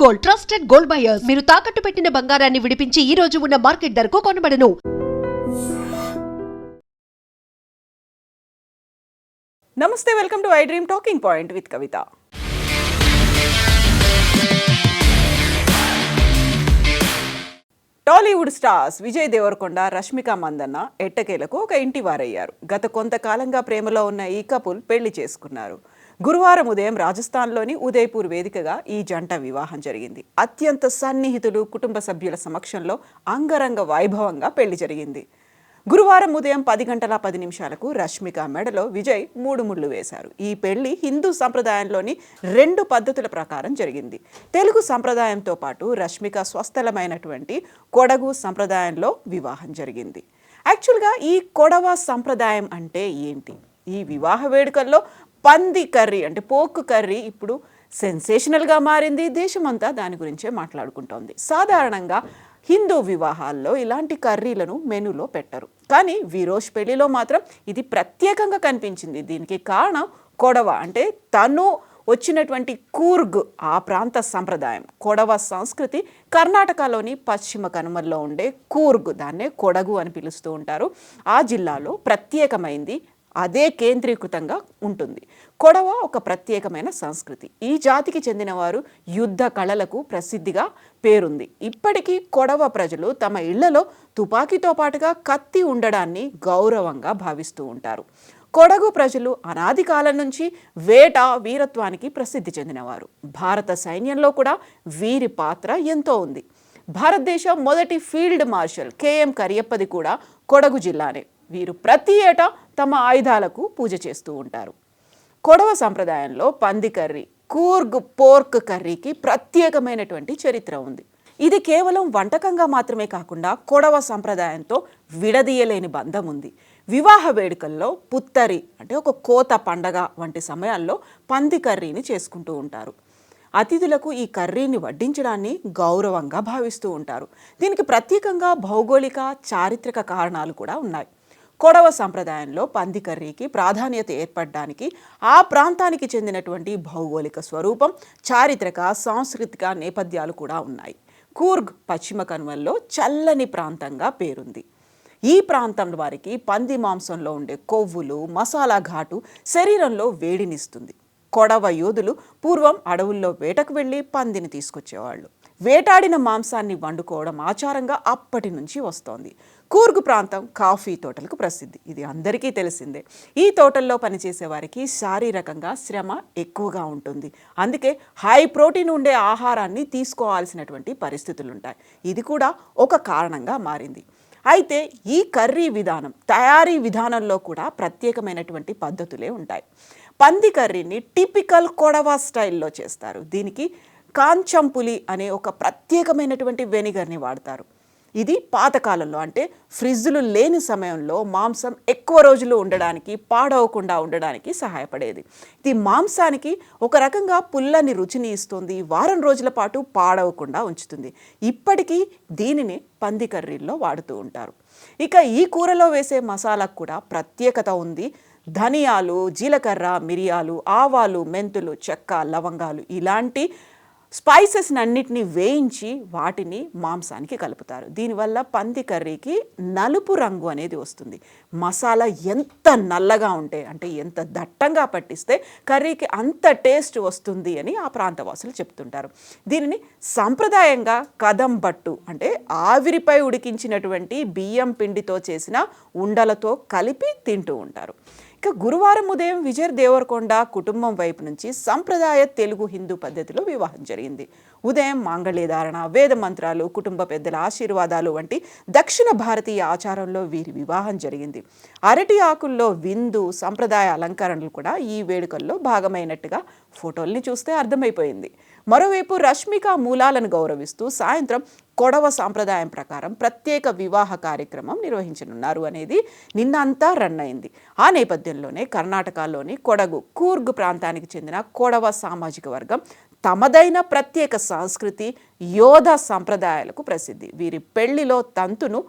Gold, trusted gold buyers. మీరు తాకట్టు పెట్టిన బంగారాన్ని విడిపించి ఈ రోజు ఉన్న మార్కెట్ ధరకు కొనబడను. నమస్తే, welcome to I dream talking point with Kavitha. Tollywood stars Vijay Deverakonda, Rashmika Mandanna ఎట్టకేలకు ఒక ఇంటి వారయ్యారు. గత కొంతకాలంగా ప్రేమలో ఉన్న ఈ కపుల్ పెళ్లి చేసుకున్నారు. గురువారం ఉదయం రాజస్థాన్లోని ఉదయ్పూర్ వేదికగా ఈ జంట వివాహం జరిగింది. అత్యంత సన్నిహితులు, కుటుంబ సభ్యుల సమక్షంలో అంగరంగ వైభవంగా పెళ్లి జరిగింది. గురువారం ఉదయం 10:10 రష్మిక మెడలో విజయ్ 3 ముళ్ళు వేశారు. ఈ పెళ్లి హిందూ సంప్రదాయంలోని 2 పద్ధతుల ప్రకారం జరిగింది. తెలుగు సంప్రదాయంతో పాటు రష్మిక స్వస్థలమైనటువంటి కొడగు సంప్రదాయంలో వివాహం జరిగింది. యాక్చువల్గా ఈ కొడవ సంప్రదాయం అంటే ఏంటి? ఈ వివాహ వేడుకల్లో పంది కర్రీ అంటే పోక్ కర్రీ ఇప్పుడు సెన్సేషనల్గా మారింది. దేశమంతా దాని గురించే మాట్లాడుకుంటోంది. సాధారణంగా హిందూ వివాహాల్లో ఇలాంటి కర్రీలను మెనూలో పెట్టరు, కానీ విరోష్ పెళ్లిలో మాత్రం ఇది ప్రత్యేకంగా కనిపించింది. దీనికి కారణం కొడవ అంటే తను వచ్చినటువంటి కూర్గ్ ఆ ప్రాంత సంప్రదాయం. కొడవ సంస్కృతి కర్ణాటకలోని పశ్చిమ కనుమల్లో ఉండే కూర్గ్, దాన్నే కొడగు అని పిలుస్తూ ఉంటారు. ఆ జిల్లాలో ప్రత్యేకమైంది, అదే కేంద్రీకృతంగా ఉంటుంది. కొడవ ఒక ప్రత్యేకమైన సంస్కృతి. ఈ జాతికి చెందినవారు యుద్ధ కళలకు ప్రసిద్ధిగా పేరుంది. ఇప్పటికీ కొడవ ప్రజలు తమ ఇళ్లలో తుపాకీతో పాటుగా కత్తి ఉండడాన్ని గౌరవంగా భావిస్తూ ఉంటారు. కొడగు ప్రజలు అనాది కాలం నుంచి వేట, వీరత్వానికి ప్రసిద్ధి చెందినవారు. భారత సైన్యంలో కూడా వీరి పాత్ర ఎంతో ఉంది. భారతదేశం మొదటి ఫీల్డ్ మార్షల్ కెఎం కరియప్పది కూడా కొడగు జిల్లానే. వీరు ప్రతి ఏటా తమ ఆయుధాలకు పూజ చేస్తూ ఉంటారు. కొడవ సంప్రదాయంలో పంది కర్రీ, కూర్గ్ పోర్క్ కర్రీకి ప్రత్యేకమైనటువంటి చరిత్ర ఉంది. ఇది కేవలం వంటకంగా మాత్రమే కాకుండా కొడవ సంప్రదాయంతో విడదీయలేని బంధం ఉంది. వివాహ వేడుకల్లో పుత్తరి అంటే ఒక కోత పండగ వంటి సమయాల్లో పంది కర్రీని చేసుకుంటూ ఉంటారు. అతిథులకు ఈ కర్రీని వడ్డించడాన్ని గౌరవంగా భావిస్తూ ఉంటారు. దీనికి ప్రత్యేకంగా భౌగోళిక, చారిత్రక కారణాలు కూడా ఉన్నాయి. కొడవ సంప్రదాయంలో పంది కర్రీకి ప్రాధాన్యత ఏర్పడడానికి ఆ ప్రాంతానికి చెందినటువంటి భౌగోళిక స్వరూపం, చారిత్రక, సాంస్కృతిక నేపథ్యాలు కూడా ఉన్నాయి. కూర్గ్ పశ్చిమ కనుమల్లో చల్లని ప్రాంతంగా పేరుంది. ఈ ప్రాంతం వారికి పంది మాంసంలో ఉండే కొవ్వులు, మసాలా ఘాటు శరీరంలో వేడినిస్తుంది. కొడవ యోధులు పూర్వం అడవుల్లో వేటకు వెళ్ళి పందిని తీసుకొచ్చేవాళ్ళు. వేటాడిన మాంసాన్ని వండుకోవడం ఆచారంగా అప్పటి నుంచి వస్తోంది. కూర్గ్ ప్రాంతం కాఫీ తోటలకు ప్రసిద్ధి. ఇది అందరికీ తెలిసిందే. ఈ తోటల్లో పనిచేసే వారికి శారీరకంగా శ్రమ ఎక్కువగా ఉంటుంది. అందుకే హై ప్రోటీన్ ఉండే ఆహారాన్ని తీసుకోవాల్సినటువంటి పరిస్థితులు ఉంటాయి. ఇది కూడా ఒక కారణంగా మారింది. అయితే ఈ కర్రీ విధానం, తయారీ విధానంలో కూడా ప్రత్యేకమైనటువంటి పద్ధతులే ఉంటాయి. పంది కర్రీని టిపికల్ కొడవ స్టైల్లో చేస్తారు. దీనికి కాంచంపులి అనే ఒక ప్రత్యేకమైనటువంటి వెనిగర్ని వాడతారు. ఇది పాతకాలంలో అంటే ఫ్రిడ్జ్లు లేని సమయంలో మాంసం ఎక్కువ రోజులు ఉండడానికి, పాడవకుండా ఉండడానికి సహాయపడేది. ఇది మాంసానికి ఒక రకంగా పుల్లని రుచిని ఇస్తుంది, వారం రోజుల పాటు పాడవకుండా ఉంచుతుంది. ఇప్పటికీ దీనిని పంది కర్రీల్లో వాడుతూ ఉంటారు. ఇక ఈ కూరలో వేసే మసాలాకు కూడా ప్రత్యేకత ఉంది. ధనియాలు, జీలకర్ర, మిరియాలు, ఆవాలు, మెంతులు, చెక్క, లవంగాలు ఇలాంటి స్పైసెస్ అన్నిటినీ వేయించి వాటిని మాంసానికి కలుపుతారు. దీనివల్ల పంది కర్రీకి నలుపు రంగు అనేది వస్తుంది. మసాలా ఎంత నల్లగా ఉంటే అంటే ఎంత దట్టంగా పట్టిస్తే కర్రీకి అంత టేస్ట్ వస్తుంది అని ఆ ప్రాంతవాసులు చెప్తుంటారు. దీనిని సంప్రదాయంగా కదంబట్టు అంటే ఆవిరిపై ఉడికించినటువంటి బియ్యం పిండితో చేసిన ఉండలతో కలిపి తింటూ ఉంటారు. ఇక గురువారం ఉదయం విజయ్ దేవరకొండ కుటుంబం వైపు నుంచి సంప్రదాయ తెలుగు హిందూ పద్ధతిలో వివాహం జరిగింది. ఉదయం మాంగళ్యధారణ, వేద మంత్రాలు, కుటుంబ పెద్దల ఆశీర్వాదాలు వంటి దక్షిణ భారతీయ ఆచారంలో వీరి వివాహం జరిగింది. అరటి ఆకుల్లో విందు, సంప్రదాయ అలంకరణలు కూడా ఈ వేడుకల్లో భాగమైనట్టుగా ఫోటోల్ని చూస్తే అర్థమైపోయింది. మరోవైపు రష్మిక మూలాలను గౌరవిస్తూ సాయంత్రం కొడవ సాంప్రదాయం ప్రకారం ప్రత్యేక వివాహ కార్యక్రమం నిర్వహించనున్నారు అనేది నిన్నంతా రన్ అయింది. ఆ నేపథ్యంలోనే కర్ణాటకలోని కొడగు, కూర్గ్ ప్రాంతానికి చెందిన కొడవ సామాజిక వర్గం తమదైన ప్రత్యేక సంస్కృతి, యోధ సంప్రదాయాలకు ప్రసిద్ధి. వీరి పెళ్లిలో తంతును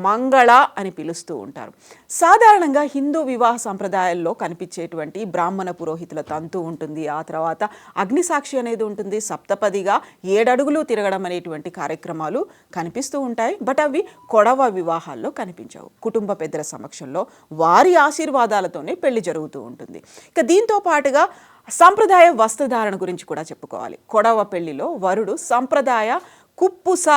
మంగళ అని పిలుస్తూ ఉంటారు. సాధారణంగా హిందూ వివాహ సంప్రదాయాల్లో కనిపించేటువంటి బ్రాహ్మణ పురోహితుల తంతు ఉంటుంది, ఆ తర్వాత అగ్నిసాక్షి అనేది ఉంటుంది, సప్తపదిగా 7 అడుగులు తిరగడం అనేటువంటి కార్యక్రమాలు కనిపిస్తూ ఉంటాయి. బట్ అవి కొడవ వివాహాల్లో కనిపించవు. కుటుంబ పెద్దల సమక్షంలో వారి ఆశీర్వాదాలతోనే పెళ్లి జరుగుతూ ఉంటుంది. ఇక దీంతో పాటుగా సంప్రదాయ వస్త్రధారణ గురించి కూడా చెప్పుకోవాలి. కొడవ పెళ్లిలో వరుడు సంప్రదాయ కుప్పుస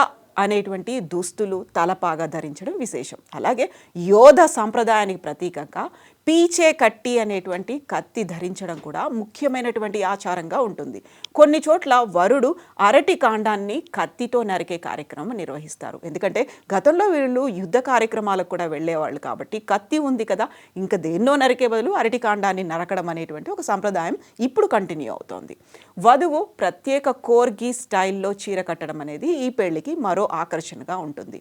అనేటువంటి దుస్తులు, తలపాగా ధరించడం విశేషం. అలాగే యోధ సంప్రదాయానికి ప్రతీకంగా పీచే కట్టి అనేటువంటి కత్తి ధరించడం కూడా ముఖ్యమైనటువంటి ఆచారంగా ఉంటుంది. కొన్ని చోట్ల వరుడు అరటి కాండాన్ని కత్తితో నరికే కార్యక్రమం నిర్వహిస్తారు. ఎందుకంటే గతంలో వీళ్ళు యుద్ధ కార్యక్రమాలకు కూడా వెళ్ళేవాళ్ళు కాబట్టి కత్తి ఉంది కదా, ఇంకా దేన్నో నరికే బదులు అరటి కాండాన్ని నరకడం అనేటువంటి ఒక సంప్రదాయం ఇప్పుడు కంటిన్యూ అవుతోంది. వధువు ప్రత్యేక కోర్గి స్టైల్లో చీర కట్టడం అనేది ఈ పెళ్లికి మరో ఆకర్షణగా ఉంటుంది.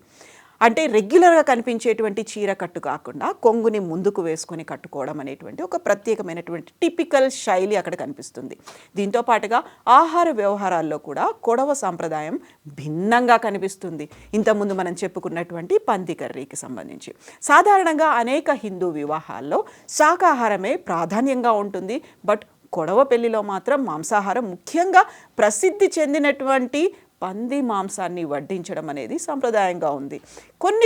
అంటే రెగ్యులర్గా కనిపించేటువంటి చీర కట్టు కాకుండా కొంగుని ముందుకు వేసుకొని కట్టుకోవడం అనేటువంటి ఒక ప్రత్యేకమైనటువంటి టిపికల్ శైలి అక్కడ కనిపిస్తుంది. దీంతో పాటుగా ఆహార వ్యవహారాల్లో కూడా కొడవ సాంప్రదాయం భిన్నంగా కనిపిస్తుంది. ఇంతకుముందు మనం చెప్పుకున్నటువంటి పంది కర్రీకి సంబంధించి సాధారణంగా అనేక హిందూ వివాహాల్లో శాకాహారమే ప్రాధాన్యంగా ఉంటుంది. బట్ కొడవ పెళ్లిలో మాత్రం మాంసాహారం, ముఖ్యంగా ప్రసిద్ధి చెందినటువంటి పంది మాంసాన్ని వడ్డించడం అనేది సంప్రదాయంగా ఉంది.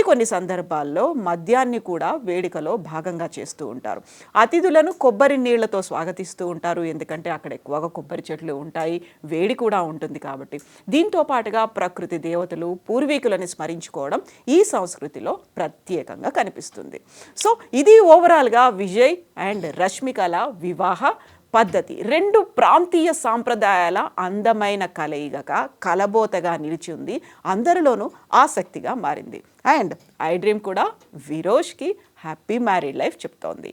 కొన్ని సందర్భాల్లో మద్యాన్ని కూడా వేడుకలో భాగంగా చేస్తూ ఉంటారు. అతిథులను కొబ్బరి నీళ్లతో స్వాగతిస్తూ ఉంటారు. ఎందుకంటే అక్కడ ఎక్కువగా కొబ్బరి చెట్లు ఉంటాయి, వేడి కూడా ఉంటుంది కాబట్టి. దీంతో పాటుగా ప్రకృతి దేవతలు, పూర్వీకులను స్మరించుకోవడం ఈ సంస్కృతిలో ప్రత్యేకంగా కనిపిస్తుంది. సో ఇది ఓవరాల్గా విజయ్ అండ్ రష్మికల వివాహ పద్ధతి. 2 ప్రాంతీయ సాంప్రదాయాల అందమైన కలయికగా కలబోతగా నిలిచి ఉంది. అందరిలోనూ ఆసక్తిగా మారింది. అండ్ ఐ డ్రీమ్ కూడా విరోష్కి హ్యాపీ మ్యారీడ్ లైఫ్ చెప్తోంది.